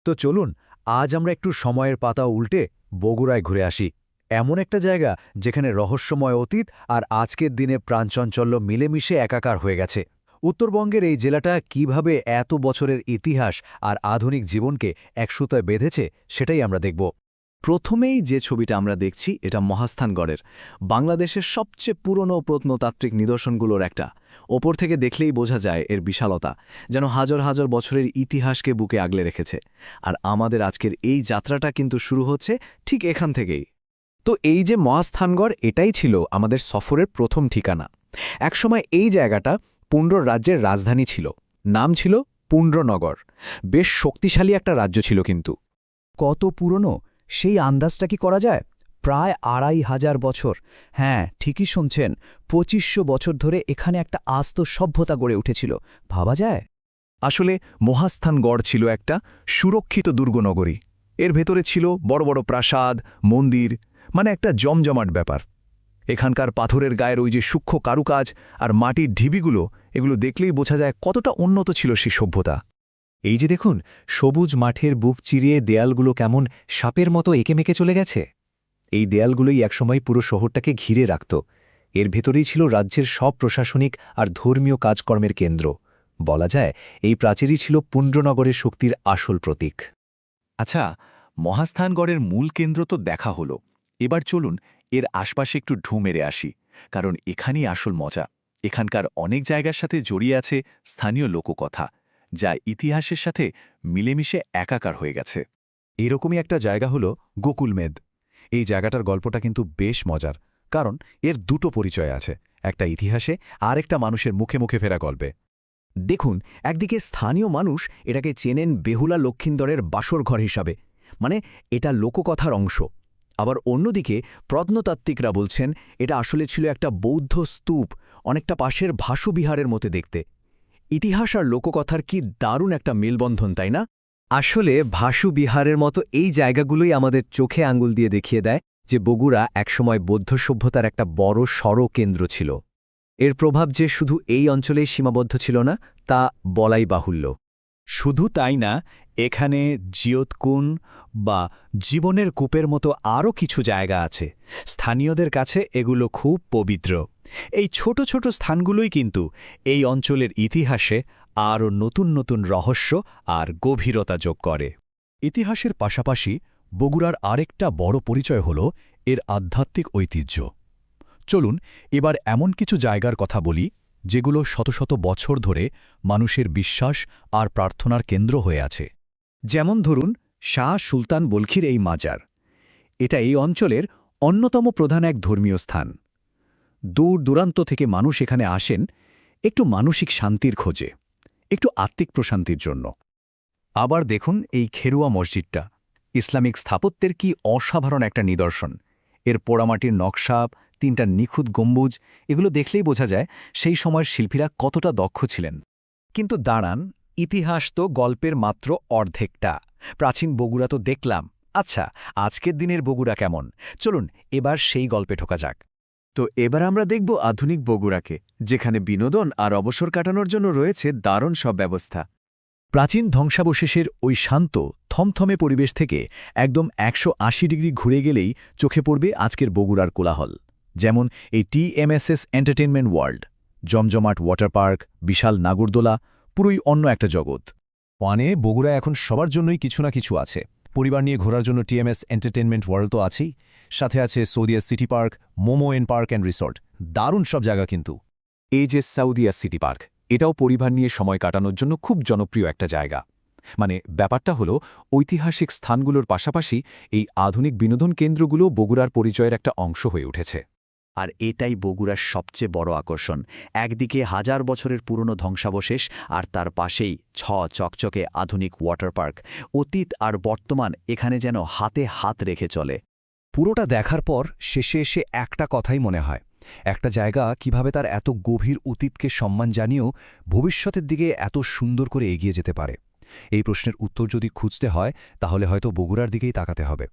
তো চলুন আজ আমরা একটু সময়ের পাতা উল্টে বগুড়ায় ঘুরে আসি। এমন একটা জায়গা যেখানে রহস্যময় অতীত আর আজকের দিনে প্রাণচাঞ্চল্য মিলেমিশে একাকার হয়ে গেছে। উত্তরবঙ্গের এই জেলাটা কিভাবে এত বছরের ইতিহাস আর আধুনিক জীবনকে এক সুতোয় বেঁধেছে সেটাই আমরা দেখব। প্রথমেই যে ছবিটা আমরা দেখছি এটা মহাস্থানগড়ের, বাংলাদেশের সবচেয়ে পুরনো প্রত্নতাত্ত্বিক নিদর্শনগুলোর একটা। ওপর থেকে দেখলেই বোঝা যায় এর বিশালতা, যেন হাজার হাজার বছরের ইতিহাসকে বুকে আগলে রেখেছে। আর আমাদের আজকের এই যাত্রাটা কিন্তু শুরু হচ্ছে ঠিক এখান থেকেই। তো এই যে মহাস্থানগড়, এটাই ছিল আমাদের সফরের প্রথম ঠিকানা। একসময় এই জায়গাটা পুণ্ড্র রাজ্যের রাজধানী ছিল, নাম ছিল পুণ্ড্রনগর। বেশ শক্তিশালী একটা রাজ্য ছিল কিন্তু। কত পুরনো সেই আন্দাজটা কি করা যায়? প্রায় ২,৫০০ বছর। হ্যাঁ, ঠিকই শুনছেন, ২৫০০ বছর ধরে এখানে একটা আস্ত সভ্যতা গড়ে উঠেছিল। ভাবা যায়? আসলে মহাস্থানগড় ছিল একটা সুরক্ষিত দুর্গনগরী। এর ভেতরে ছিল বড় বড় প্রাসাদ, মন্দির, মানে একটা জমজমাট ব্যাপার। এখানকার পাথরের গায়ের ওই যে সূক্ষ্ম কারুকাজ আর মাটির ঢিবিগুলো, এগুলো দেখলেই বোঝা যায় কতটা উন্নত ছিল সেই সভ্যতা। এই যে দেখুন, সবুজ মাঠের বুক চিরিয়ে দেয়ালগুলো কেমন সাপের মতো এঁকেমেকে চলে গেছে। এই দেয়ালগুলোই একসময় পুরো শহরটাকে ঘিরে রাখত। এর ভেতরেই ছিল রাজ্যের সব প্রশাসনিক আর ধর্মীয় কাজকর্মের কেন্দ্র। বলা যায় এই প্রাচীরই ছিল পুণ্ড্রনগরের শক্তির আসল প্রতীক। আচ্ছা, মহাস্থানগড়ের মূল কেন্দ্র তো দেখা হলো। এবার চলুন এর আশপাশে একটু ঢু মেরে আসি, কারণ এখানেই আসল মজা। এখানকার অনেক জায়গার সাথে জড়িয়ে আছে স্থানীয় লোককথা, যা ইতিহাসের সাথে মিলেমিশে একাকার হয়ে গেছে। এরকমই একটা জায়গা হলো গোকুলমেদ। এই জায়গাটার গল্পটা কিন্তু বেশ মজার, কারণ এর দুটো পরিচয় আছে, একটা ইতিহাসে আর একটা মানুষের মুখে মুখে ফেরা গল্পে। দেখুন, একদিকে স্থানীয় মানুষ এটাকে চেনেন বেহুলা লক্ষিন্দরের বাসরঘর হিসাবে, মানে এটা লোককথার অংশ। আবার অন্যদিকে প্রত্নতাত্ত্বিকরা বলছেন এটা আসলে ছিল একটা বৌদ্ধ স্তূপ, অনেকটা পাশের ভাসুবিহারের মতো দেখতে। ইতিহাস আর লোককথার কি দারুণ একটা মেলবন্ধন, তাই না? আসলে ভাসুবিহারের মতো এই জায়গাগুলোই আমাদের চোখে আঙ্গুল দিয়ে দেখিয়ে দেয় যে বগুড়া একসময় বৌদ্ধ সভ্যতার একটা বড় কেন্দ্র ছিল। এর প্রভাব যে শুধু এই অঞ্চলেই সীমাবদ্ধ ছিল না, তা বলাই বাহুল্য। শুধু তাই না, এখানে জিয়তকুন বা জীবনের কূপের মতো আরও কিছু জায়গা আছে। স্থানীয়দের কাছে এগুলো খুব পবিত্র। এই ছোট ছোট স্থানগুলোই কিন্তু এই অঞ্চলের ইতিহাসে আরও নতুন নতুন রহস্য আর গভীরতা যোগ করে। ইতিহাসের পাশাপাশি বগুড়ার আরেকটা বড় পরিচয় হল এর আধ্যাত্মিক ঐতিহ্য। চলুন এবার এমন কিছু জায়গার কথা বলি যেগুলো শত শত বছর ধরে মানুষের বিশ্বাস আর প্রার্থনার কেন্দ্র হয়ে আছে। যেমন ধরুন শাহ সুলতান বলখির এই মাজার। এটা এই অঞ্চলের অন্যতম প্রধান এক ধর্মীয় স্থান। দূর দূরান্ত থেকে মানুষ এখানে আসেন একটু মানসিক শান্তির খোঁজে, একটু আত্মিক প্রশান্তির জন্য। আবার দেখুন এই খেরুয়া মসজিদটা, ইসলামিক স্থাপত্যের কি অসাধারণ একটা নিদর্শন। এর পোড়ামাটির নকশা, তিনটা নিখুঁত গম্বুজ, এগুলো দেখলেই বোঝা যায় সেই সময়ের শিল্পীরা কতটা দক্ষ ছিলেন। কিন্তু দাঁড়ান, ইতিহাস তো গল্পের মাত্র অর্ধেকটা। প্রাচীন বগুড়া তো দেখলাম, আচ্ছা আজকের দিনের বগুড়া কেমন? চলুন এবার সেই গল্পে ঢোকা যাক। তো এবার আমরা দেখব আধুনিক বগুড়াকে, যেখানে বিনোদন আর অবসর কাটানোর জন্য রয়েছে দারুণ সব ব্যবস্থা। প্রাচীন ধ্বংসাবশেষের ওই শান্ত থমথমে পরিবেশ থেকে একদম ১৮০ ডিগ্রি ঘুরে গেলেই চোখে পড়বে আজকের বগুড়ার কোলাহল। যেমন এই TMSS এন্টারটেইনমেন্ট ওয়ার্ল্ড, জমজমাট ওয়াটার পার্ক, বিশাল নাগরদোলা, পুরোই অন্য একটা জগৎ। মানে বগুড়া এখন সবার জন্যই কিছু না কিছু আছে। পরিবার নিয়ে ঘোরার জন্য TMS এন্টারটেইনমেন্ট ওয়ার্ল্ড তো আছেই, সাথে আছে Saudia city park, Momo and park and resort. দারুণ সব জায়গা কিন্তু। এই যে সাউদিয়া সিটি পার্ক, এটাও পরিবার নিয়ে সময় কাটানোর জন্য খুব জনপ্রিয় একটা জায়গা। মানে ব্যাপারটা হলো ঐতিহাসিক স্থানগুলোর পাশাপাশি এই আধুনিক বিনোদন কেন্দ্রগুলো বগুড়ার পরিচয়ের একটা অংশ হয়ে উঠেছে। আর এটাই বগুড়ার সবচেয়ে বড় আকর্ষণ। একদিকে হাজার বছরের পুরনো ধ্বংসাবশেষ, আর তার পাশেই চকচকে আধুনিক ওয়াটার পার্ক। অতীত আর বর্তমান এখানে যেন হাতে হাত রেখে চলে। পুরোটা দেখার পর শেষে এসে একটা কথাই মনে হয়, একটা জায়গা কিভাবে তার এত গভীর অতীতকে সম্মান জানিয়েও ভবিষ্যতের দিকে এত সুন্দর করে এগিয়ে যেতে পারে। এই প্রশ্নের উত্তর যদি খুঁজতে হয় তাহলে হয়তো বগুড়ার দিকেই তাকাতে হবে।